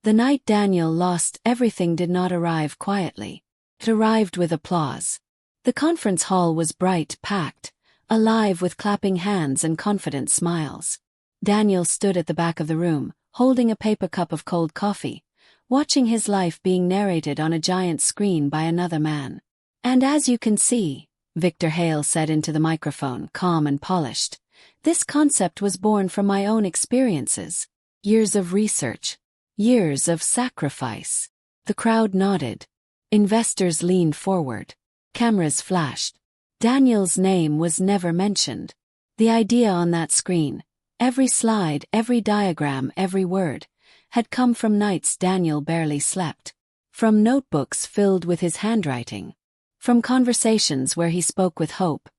The night Daniel lost everything did not arrive quietly. It arrived with applause. The conference hall was bright, packed, alive with clapping hands and confident smiles. Daniel stood at the back of the room, holding a paper cup of cold coffee, watching his life being narrated on a giant screen by another man. "And as you can see," Victor Hale said into the microphone, calm and polished, "this concept was born from my own experiences. Years of research. Years of sacrifice." The crowd nodded. Investors leaned forward. Cameras flashed. Daniel's name was never mentioned. The idea on that screen, every slide, every diagram, every word, had come from nights Daniel barely slept. From notebooks filled with his handwriting. From conversations where he spoke with hope,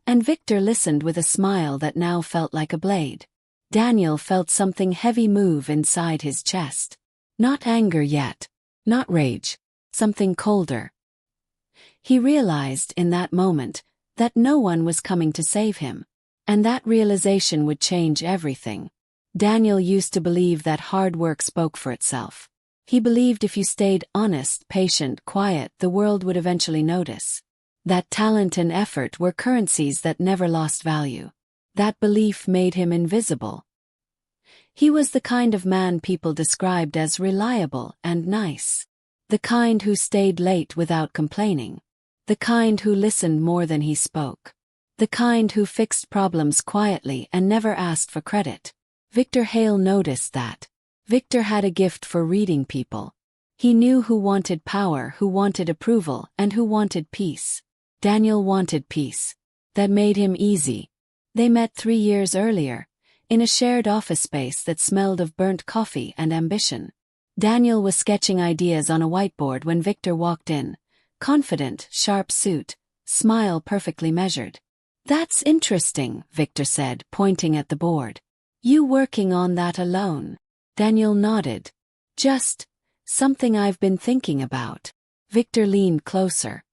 and Victor listened with a smile that now felt like a blade. Daniel felt something heavy move inside his chest. Not anger yet. Not rage. Something colder. He realized in that moment that no one was coming to save him, and that realization would change everything. Daniel used to believe that hard work spoke for itself. He believed if you stayed honest, patient, quiet, the world would eventually notice. That talent and effort were currencies that never lost value. That belief made him invisible. He was the kind of man people described as reliable and nice. The kind who stayed late without complaining. The kind who listened more than he spoke. The kind who fixed problems quietly and never asked for credit. Victor Hale noticed that. Victor had a gift for reading people. He knew who wanted power, who wanted approval, and who wanted peace. Daniel wanted peace. That made him easy. They met 3 years earlier, in a shared office space that smelled of burnt coffee and ambition. Daniel was sketching ideas on a whiteboard when Victor walked in. Confident, sharp suit, smile perfectly measured. "That's interesting," Victor said, pointing at the board. "You working on that alone?" Daniel nodded. "Just something I've been thinking about." Victor leaned closer.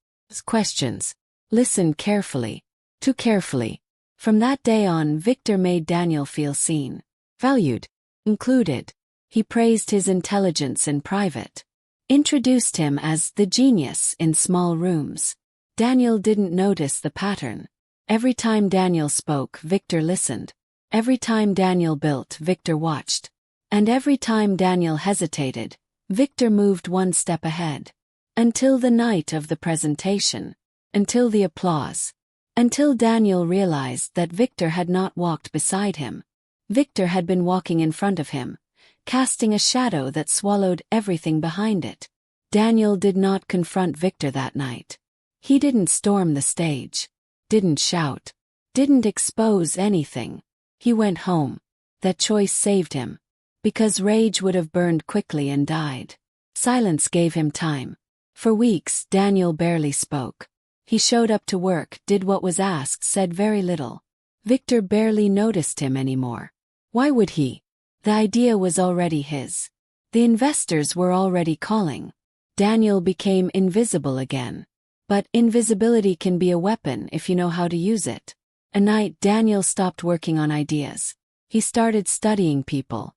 Questions. Listened carefully. Too carefully. From that day on, Victor made Daniel feel seen. Valued. Included. He praised his intelligence in private. Introduced him as the genius in small rooms. Daniel didn't notice the pattern. Every time Daniel spoke, Victor listened. Every time Daniel built, Victor watched. And every time Daniel hesitated, Victor moved one step ahead. Until the night of the presentation. Until the applause. Until Daniel realized that Victor had not walked beside him. Victor had been walking in front of him, casting a shadow that swallowed everything behind it. Daniel did not confront Victor that night. He didn't storm the stage. Didn't shout. Didn't expose anything. He went home. That choice saved him. Because rage would have burned quickly and died. Silence gave him time. For weeks, Daniel barely spoke. He showed up to work, did what was asked, said very little. Victor barely noticed him anymore. Why would he? The idea was already his. The investors were already calling. Daniel became invisible again. But invisibility can be a weapon if you know how to use it. A night, Daniel stopped working on ideas. He started studying people.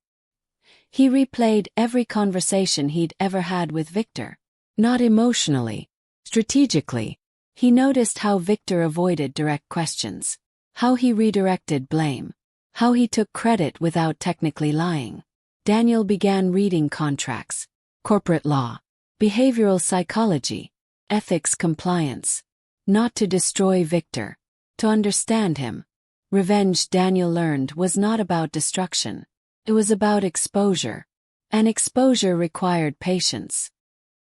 He replayed every conversation he'd ever had with Victor. Not emotionally. Strategically. He noticed how Victor avoided direct questions. How he redirected blame. How he took credit without technically lying. Daniel began reading contracts. Corporate law. Behavioral psychology. Ethics compliance. Not to destroy Victor. To understand him. Revenge, Daniel learned, was not about destruction. It was about exposure. And exposure required patience.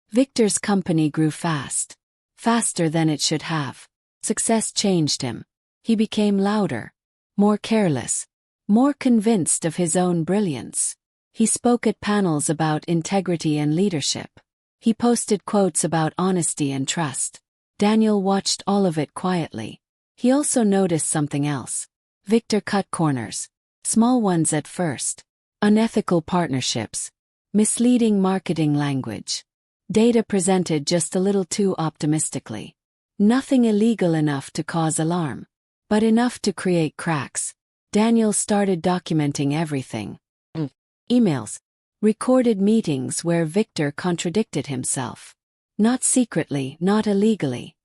Victor's company grew fast. Faster than it should have. Success changed him. He became louder. More careless. More convinced of his own brilliance. He spoke at panels about integrity and leadership. He posted quotes about honesty and trust. Daniel watched all of it quietly. He also noticed something else. Victor cut corners. Small ones at first. Unethical partnerships. Misleading marketing language. Data presented just a little too optimistically. Nothing illegal enough to cause alarm. But enough to create cracks. Daniel started documenting everything. Emails. Recorded meetings where Victor contradicted himself. Not secretly, not illegally.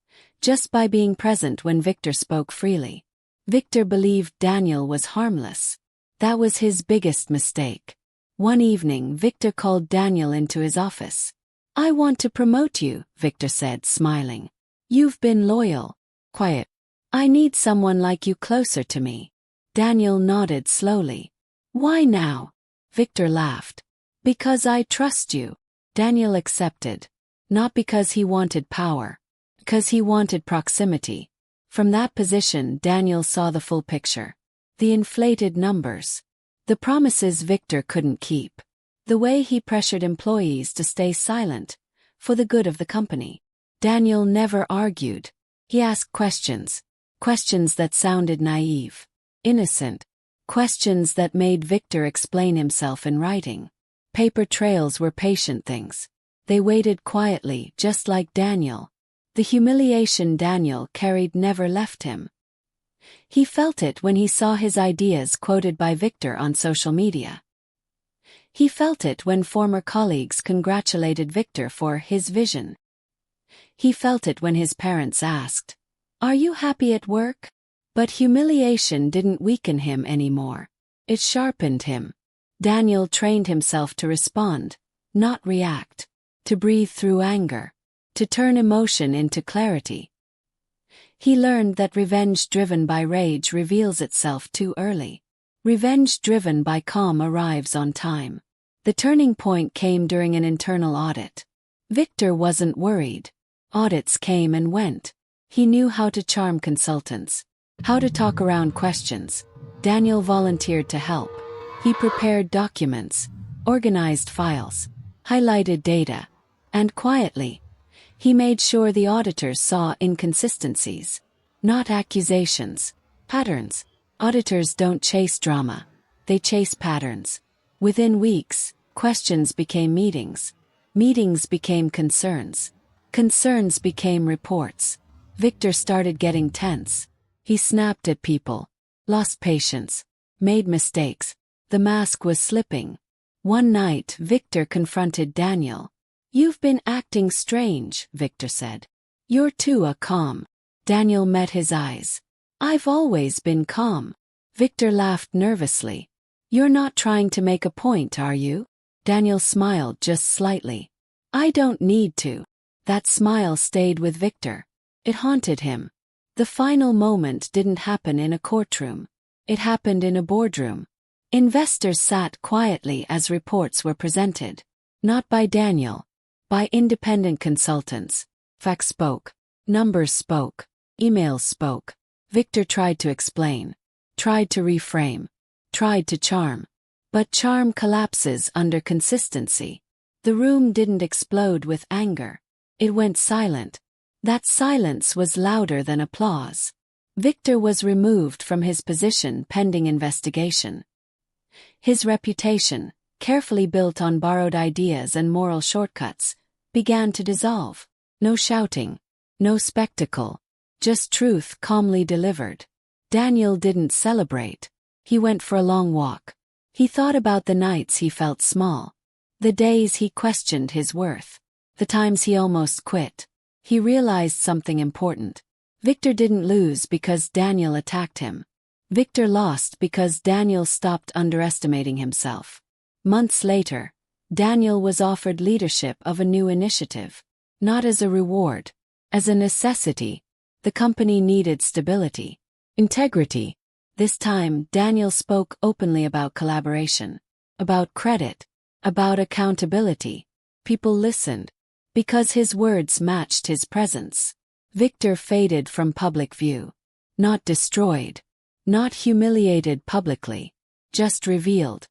Just by being present when Victor spoke freely. Victor believed Daniel was harmless. That was his biggest mistake. One evening, Victor called Daniel into his office. "I want to promote you," Victor said, smiling. "You've been loyal, quiet. I need someone like you closer to me." Daniel nodded slowly. "Why now?" Victor laughed. "Because I trust you." Daniel accepted. Not because he wanted power. Because he wanted proximity. From that position, Daniel saw the full picture. The inflated numbers. The promises Victor couldn't keep. The way he pressured employees to stay silent, for the good of the company. Daniel never argued. He asked questions. Questions that sounded naive. Innocent. Questions that made Victor explain himself in writing. Paper trails were patient things. They waited quietly, just like Daniel. The humiliation Daniel carried never left him. He felt it when he saw his ideas quoted by Victor on social media. He felt it when former colleagues congratulated Victor for his vision. He felt it when his parents asked, "Are you happy at work?" But humiliation didn't weaken him anymore. It sharpened him. Daniel trained himself to respond, not react, to breathe through anger, to turn emotion into clarity. He learned that revenge driven by rage reveals itself too early. Revenge driven by calm arrives on time. The turning point came during an internal audit. Victor wasn't worried. Audits came and went. He knew how to charm consultants, how to talk around questions. Daniel volunteered to help. He prepared documents, organized files, highlighted data, and quietly, he made sure the auditors saw inconsistencies, not accusations, patterns. Auditors don't chase drama, they chase patterns. Within weeks, questions became meetings. Meetings became concerns. Concerns became reports. Victor started getting tense. He snapped at people, lost patience, made mistakes. The mask was slipping. One night, Victor confronted Daniel. "You've been acting strange," Victor said. "You're too calm." Daniel met his eyes. "I've always been calm." Victor laughed nervously. "You're not trying to make a point, are you?" Daniel smiled just slightly. "I don't need to." That smile stayed with Victor. It haunted him. The final moment didn't happen in a courtroom. It happened in a boardroom. Investors sat quietly as reports were presented. Not by Daniel. By independent consultants. Facts spoke. Numbers spoke. Emails spoke. Victor tried to explain. Tried to reframe. Tried to charm. But charm collapses under consistency. The room didn't explode with anger. It went silent. That silence was louder than applause. Victor was removed from his position pending investigation. His reputation, carefully built on borrowed ideas and moral shortcuts, began to dissolve. No shouting, no spectacle, just truth calmly delivered. Daniel didn't celebrate. He went for a long walk. He thought about the nights he felt small, the days he questioned his worth, the times he almost quit. He realized something important. Victor didn't lose because Daniel attacked him. Victor lost because Daniel stopped underestimating himself. Months later, Daniel was offered leadership of a new initiative. Not as a reward, as a necessity. The company needed stability, integrity. This time, Daniel spoke openly about collaboration, about credit, about accountability. People listened, because his words matched his presence. Victor faded from public view. Not destroyed. Not humiliated publicly. Just revealed.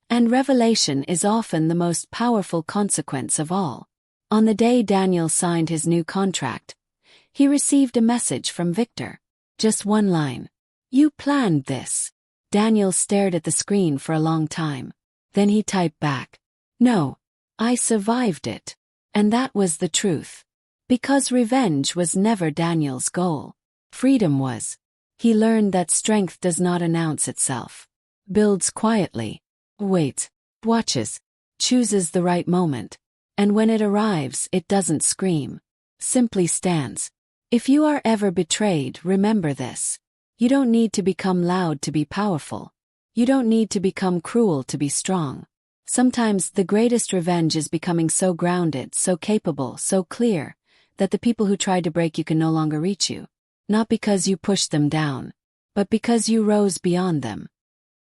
And revelation is often the most powerful consequence of all. On the day Daniel signed his new contract, he received a message from Victor. Just one line. "You planned this." Daniel stared at the screen for a long time. Then he typed back, "No, I survived it." And that was the truth. Because revenge was never Daniel's goal. Freedom was. He learned that strength does not announce itself. Builds quietly. Waits. Watches. chooses the right moment, and when it arrives, it doesn't scream. Simply stands. If you are ever betrayed, remember this. You don't need to become loud to be powerful. You don't need to become cruel to be strong. Sometimes the greatest revenge is becoming so grounded, so capable, so clear, that the people who tried to break you can no longer reach you. Not because you pushed them down, but because you rose beyond them.